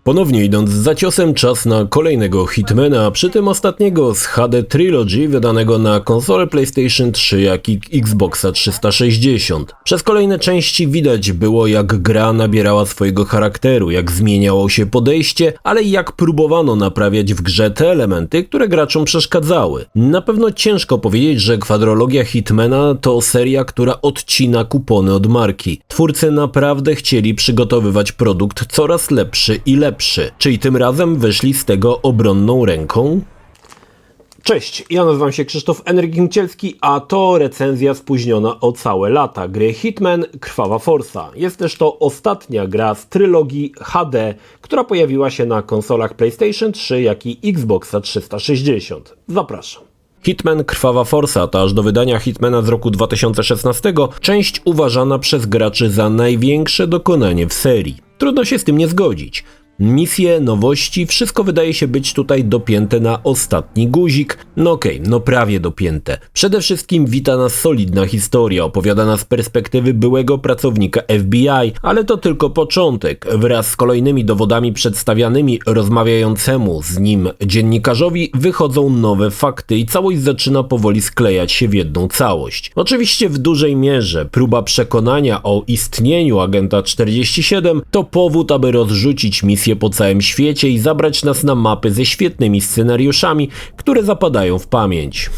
Ponownie idąc za ciosem, czas na kolejnego Hitmana, przy tym ostatniego z HD Trilogy wydanego na konsolę PlayStation 3 jak i Xboxa 360. Przez kolejne części widać było, jak gra nabierała swojego charakteru, jak zmieniało się podejście, ale i jak próbowano naprawiać w grze te elementy, które graczom przeszkadzały. Na pewno ciężko powiedzieć, że kwadrologia Hitmana to seria, która odcina kupony od marki. Twórcy naprawdę chcieli przygotowywać produkt coraz lepszy i lepszy. Czy i tym razem wyszli z tego obronną ręką? Cześć, ja nazywam się Krzysztof Energimcielski, a to recenzja spóźniona o całe lata gry Hitman Krwawa Forsa. Jest też to ostatnia gra z trylogii HD, która pojawiła się na konsolach PlayStation 3 jak i Xboxa 360. Zapraszam. Hitman Krwawa Forsa to aż do wydania Hitmana z roku 2016 część uważana przez graczy za największe dokonanie w serii. Trudno się z tym nie zgodzić. Misje, nowości, wszystko wydaje się być tutaj dopięte na ostatni guzik. No okej, prawie dopięte. Przede wszystkim wita nas solidna historia, opowiadana z perspektywy byłego pracownika FBI, ale to tylko początek. Wraz z kolejnymi dowodami przedstawianymi rozmawiającemu z nim dziennikarzowi wychodzą nowe fakty i całość zaczyna powoli sklejać się w jedną całość. Oczywiście w dużej mierze próba przekonania o istnieniu agenta 47 to powód, aby rozrzucić misję po całym świecie i zabrać nas na mapy ze świetnymi scenariuszami, które zapadają w pamięć.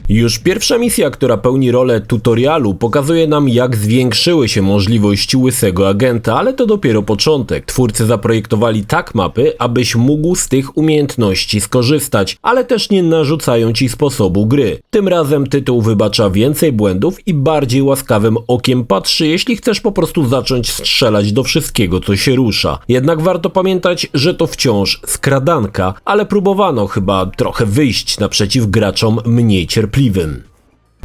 Już pierwsza misja, która pełni rolę tutorialu, pokazuje nam, jak zwiększyły się możliwości łysego agenta, ale to dopiero początek. Twórcy zaprojektowali tak mapy, abyś mógł z tych umiejętności skorzystać, ale też nie narzucają ci sposobu gry. Tym razem tytuł wybacza więcej błędów i bardziej łaskawym okiem patrzy, jeśli chcesz po prostu zacząć strzelać do wszystkiego, co się rusza. Jednak warto pamiętać, że to wciąż skradanka, ale próbowano chyba trochę wyjść naprzeciw graczom mniej cierpliwym.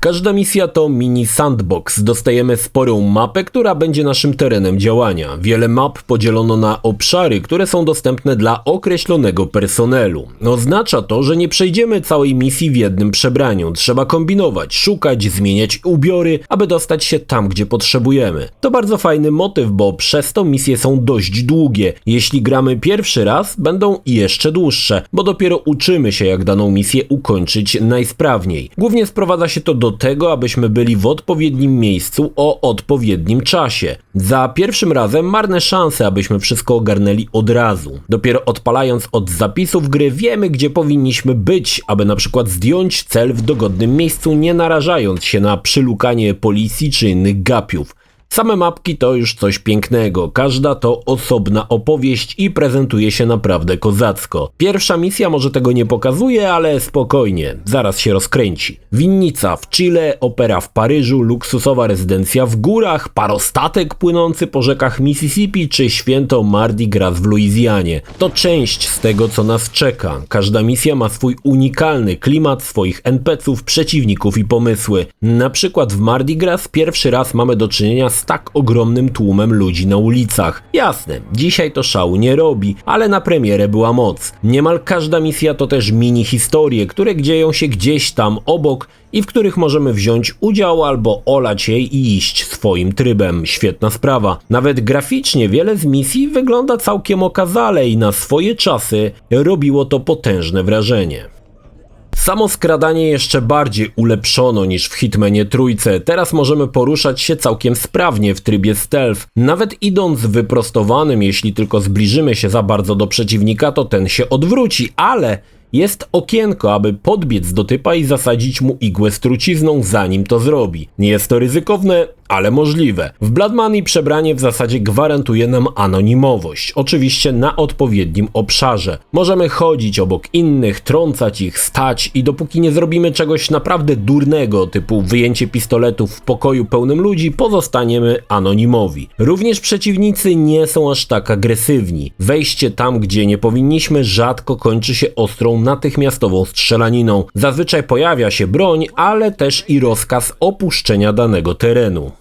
Każda misja to mini sandbox. Dostajemy sporą mapę, która będzie naszym terenem działania. Wiele map podzielono na obszary, które są dostępne dla określonego personelu. Oznacza to, że nie przejdziemy całej misji w jednym przebraniu. Trzeba kombinować, szukać, zmieniać ubiory, aby dostać się tam, gdzie potrzebujemy. To bardzo fajny motyw, bo przez to misje są dość długie. Jeśli gramy pierwszy raz, będą jeszcze dłuższe, bo dopiero uczymy się, jak daną misję ukończyć najsprawniej. Głównie sprowadza się to do tego, abyśmy byli w odpowiednim miejscu o odpowiednim czasie. Za pierwszym razem marne szanse, abyśmy wszystko ogarnęli od razu. Dopiero odpalając od zapisów gry wiemy, gdzie powinniśmy być, aby na przykład zdjąć cel w dogodnym miejscu, nie narażając się na przylukanie policji czy innych gapiów. Same mapki to już coś pięknego, każda to osobna opowieść i prezentuje się naprawdę kozacko. Pierwsza misja może tego nie pokazuje, ale spokojnie, zaraz się rozkręci. Winnica w Chile, opera w Paryżu, luksusowa rezydencja w górach, parostatek płynący po rzekach Mississippi czy święto Mardi Gras w Luizjanie. To część z tego, co nas czeka. Każda misja ma swój unikalny klimat, swoich NPC-ów, przeciwników i pomysły. Na przykład w Mardi Gras pierwszy raz mamy do czynienia z tak ogromnym tłumem ludzi na ulicach. Jasne, dzisiaj to szału nie robi, ale na premierę była moc. Niemal każda misja to też mini historie, które dzieją się gdzieś tam obok i w których możemy wziąć udział albo olać jej i iść swoim trybem. Świetna sprawa. Nawet graficznie wiele z misji wygląda całkiem okazale i na swoje czasy robiło to potężne wrażenie. Samo skradanie jeszcze bardziej ulepszono niż w Hitmanie trójce. Teraz możemy poruszać się całkiem sprawnie w trybie stealth. Nawet idąc wyprostowanym, jeśli tylko zbliżymy się za bardzo do przeciwnika, to ten się odwróci, ale jest okienko, aby podbiec do typa i zasadzić mu igłę z trucizną, zanim to zrobi. Nie jest to ryzykowne, ale możliwe. W Blood Money przebranie w zasadzie gwarantuje nam anonimowość, oczywiście na odpowiednim obszarze. Możemy chodzić obok innych, trącać ich, stać i dopóki nie zrobimy czegoś naprawdę durnego, typu wyjęcie pistoletu w pokoju pełnym ludzi, pozostaniemy anonimowi. Również przeciwnicy nie są aż tak agresywni. Wejście tam, gdzie nie powinniśmy, rzadko kończy się ostrą, natychmiastową strzelaniną. Zazwyczaj pojawia się broń, ale też i rozkaz opuszczenia danego terenu.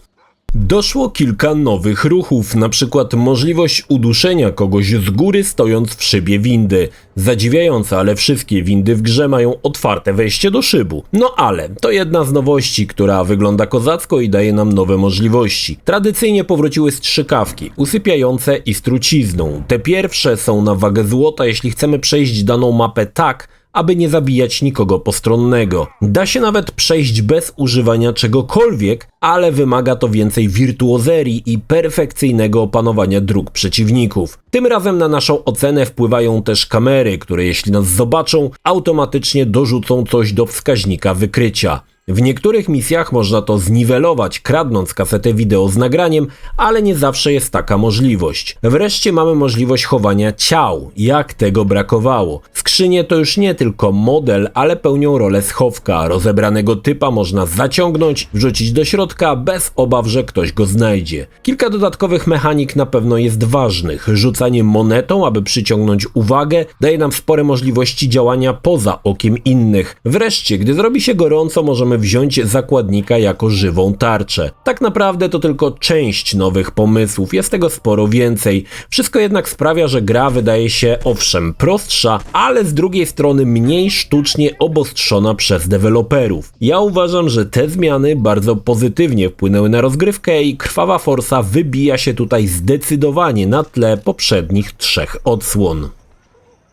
Doszło kilka nowych ruchów, np. możliwość uduszenia kogoś z góry stojąc w szybie windy. Zadziwiające, ale wszystkie windy w grze mają otwarte wejście do szybu. No ale to jedna z nowości, która wygląda kozacko i daje nam nowe możliwości. Tradycyjnie powróciły strzykawki, usypiające i z trucizną. Te pierwsze są na wagę złota, jeśli chcemy przejść daną mapę tak, aby nie zabijać nikogo postronnego. Da się nawet przejść bez używania czegokolwiek, ale wymaga to więcej wirtuozerii i perfekcyjnego opanowania dróg przeciwników. Tym razem na naszą ocenę wpływają też kamery, które jeśli nas zobaczą, automatycznie dorzucą coś do wskaźnika wykrycia. W niektórych misjach można to zniwelować, kradnąc kasetę wideo z nagraniem, ale nie zawsze jest taka możliwość. Wreszcie mamy możliwość chowania ciał, jak tego brakowało. Skrzynie to już nie tylko model, ale pełnią rolę schowka. Rozebranego typa można zaciągnąć, wrzucić do środka bez obaw, że ktoś go znajdzie. Kilka dodatkowych mechanik na pewno jest ważnych. Rzucanie monetą, aby przyciągnąć uwagę, daje nam spore możliwości działania poza okiem innych. Wreszcie, gdy zrobi się gorąco, możemy wziąć zakładnika jako żywą tarczę. Tak naprawdę to tylko część nowych pomysłów, jest tego sporo więcej. Wszystko jednak sprawia, że gra wydaje się owszem prostsza, ale z drugiej strony mniej sztucznie obostrzona przez deweloperów. Ja uważam, że te zmiany bardzo pozytywnie wpłynęły na rozgrywkę i Krwawa Forsa wybija się tutaj zdecydowanie na tle poprzednich 3 odsłon.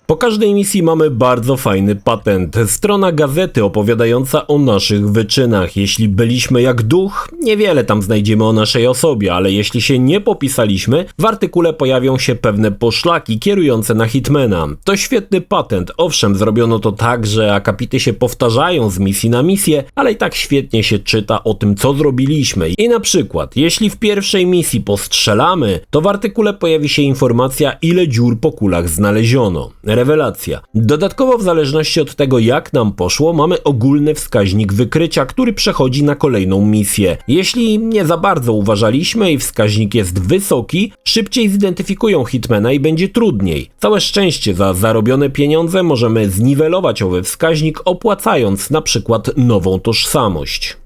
Po każdej misji mamy bardzo fajny patent. Strona gazety opowiadająca o naszych wyczynach. Jeśli byliśmy jak duch, niewiele tam znajdziemy o naszej osobie, ale jeśli się nie popisaliśmy, w artykule pojawią się pewne poszlaki kierujące na Hitmana. To świetny patent. Owszem, zrobiono to tak, że akapity się powtarzają z misji na misję, ale i tak świetnie się czyta o tym, co zrobiliśmy. I na przykład, jeśli w pierwszej misji postrzelamy, to w artykule pojawi się informacja, ile dziur po kulach znaleziono. Rewelacja. Dodatkowo w zależności od tego, jak nam poszło, mamy ogólny wskaźnik wykrycia, który przechodzi na kolejną misję. Jeśli nie za bardzo uważaliśmy i wskaźnik jest wysoki, szybciej zidentyfikują Hitmana i będzie trudniej. Całe szczęście, za zarobione pieniądze możemy zniwelować owy wskaźnik, opłacając na przykład nową tożsamość.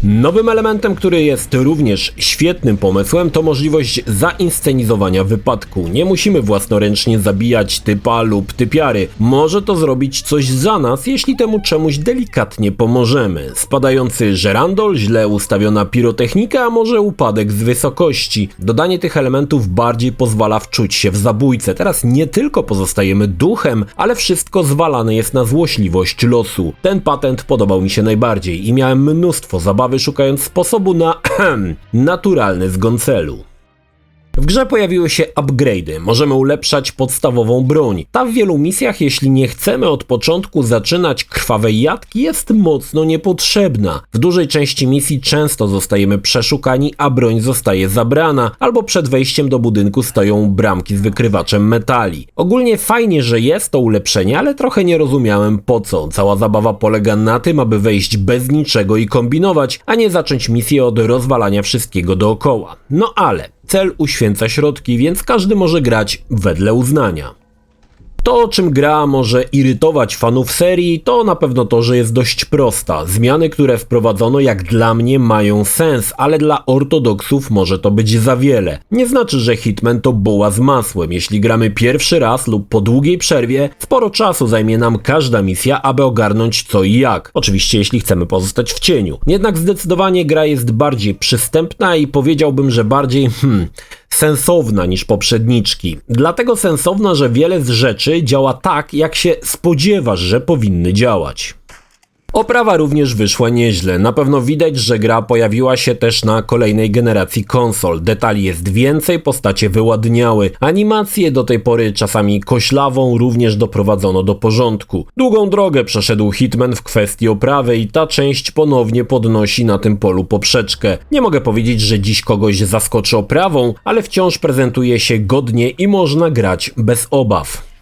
Nowym elementem, który jest również świetnym pomysłem, to możliwość zainscenizowania wypadku. Nie musimy własnoręcznie zabijać typa lub typiary. Może to zrobić coś za nas, jeśli temu czemuś delikatnie pomożemy. Spadający żerandol, źle ustawiona pirotechnika, a może upadek z wysokości. Dodanie tych elementów bardziej pozwala wczuć się w zabójcę. Teraz nie tylko pozostajemy duchem, ale wszystko zwalane jest na złośliwość losu. Ten patent podobał mi się najbardziej i miałem mnóstwo zabawy szukając sposobu na naturalny zgon celu. W grze pojawiły się upgrade'y, możemy ulepszać podstawową broń. Ta w wielu misjach, jeśli nie chcemy od początku zaczynać krwawej jatki, jest mocno niepotrzebna. W dużej części misji często zostajemy przeszukani, a broń zostaje zabrana, albo przed wejściem do budynku stoją bramki z wykrywaczem metali. Ogólnie fajnie, że jest to ulepszenie, ale trochę nie rozumiałem po co. Cała zabawa polega na tym, aby wejść bez niczego i kombinować, a nie zacząć misję od rozwalania wszystkiego dookoła. No ale cel uświęca środki, więc każdy może grać wedle uznania. To, o czym gra może irytować fanów serii, to na pewno to, że jest dość prosta. Zmiany, które wprowadzono, jak dla mnie mają sens, ale dla ortodoksów może to być za wiele. Nie znaczy, że Hitman to buła z masłem. Jeśli gramy pierwszy raz lub po długiej przerwie, sporo czasu zajmie nam każda misja, aby ogarnąć co i jak. Oczywiście, jeśli chcemy pozostać w cieniu. Jednak zdecydowanie gra jest bardziej przystępna i powiedziałbym, że bardziej sensowna niż poprzedniczki. Dlatego sensowna, że wiele z rzeczy działa tak, jak się spodziewasz, że powinny działać. Oprawa również wyszła nieźle. Na pewno widać, że gra pojawiła się też na kolejnej generacji konsol. Detali jest więcej, postacie wyładniały. Animacje do tej pory czasami koślawą również doprowadzono do porządku. Długą drogę przeszedł Hitman w kwestii oprawy i ta część ponownie podnosi na tym polu poprzeczkę. Nie mogę powiedzieć, że dziś kogoś zaskoczy oprawą, ale wciąż prezentuje się godnie i można grać bez obaw.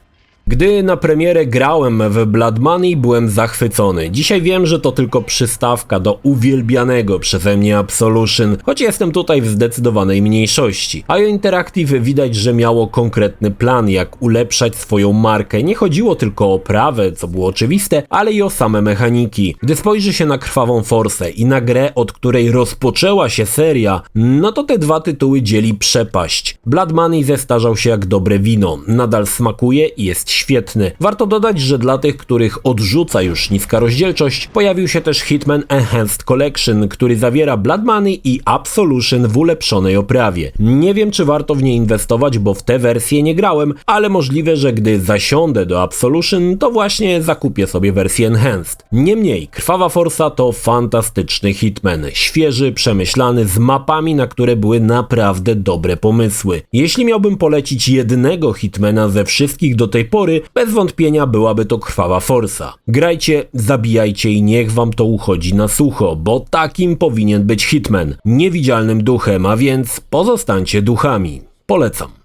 Gdy na premierę grałem w Blood Money, byłem zachwycony. Dzisiaj wiem, że to tylko przystawka do uwielbianego przeze mnie Absolution, choć jestem tutaj w zdecydowanej mniejszości. IO Interactive widać, że miało konkretny plan, jak ulepszać swoją markę. Nie chodziło tylko o prawę, co było oczywiste, ale i o same mechaniki. Gdy spojrzy się na Krwawą Forsę i na grę, od której rozpoczęła się seria, no to te dwa tytuły dzieli przepaść. Blood Money zestarzał się jak dobre wino, nadal smakuje i jest świetny. Warto dodać, że dla tych, których odrzuca już niska rozdzielczość, pojawił się też Hitman Enhanced Collection, który zawiera Blood Money i Absolution w ulepszonej oprawie. Nie wiem, czy warto w nie inwestować, bo w te wersje nie grałem, ale możliwe, że gdy zasiądę do Absolution, to właśnie zakupię sobie wersję Enhanced. Niemniej, Krwawa Forsa to fantastyczny Hitman, świeży, przemyślany, z mapami, na które były naprawdę dobre pomysły. Jeśli miałbym polecić jednego Hitmana ze wszystkich do tej pory, bez wątpienia byłaby to Krwawa Forsa. Grajcie, zabijajcie i niech wam to uchodzi na sucho, bo takim powinien być Hitman. Niewidzialnym duchem, a więc pozostańcie duchami. Polecam.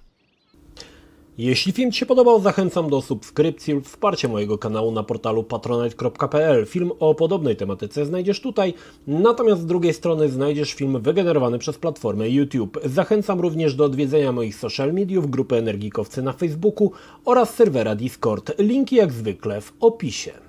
Jeśli film Ci się podobał, zachęcam do subskrypcji lub wsparcia mojego kanału na portalu patronite.pl. Film o podobnej tematyce znajdziesz tutaj, natomiast z drugiej strony znajdziesz film wygenerowany przez platformę YouTube. Zachęcam również do odwiedzenia moich social mediów, grupy Energikowcy na Facebooku oraz serwera Discord. Linki jak zwykle w opisie.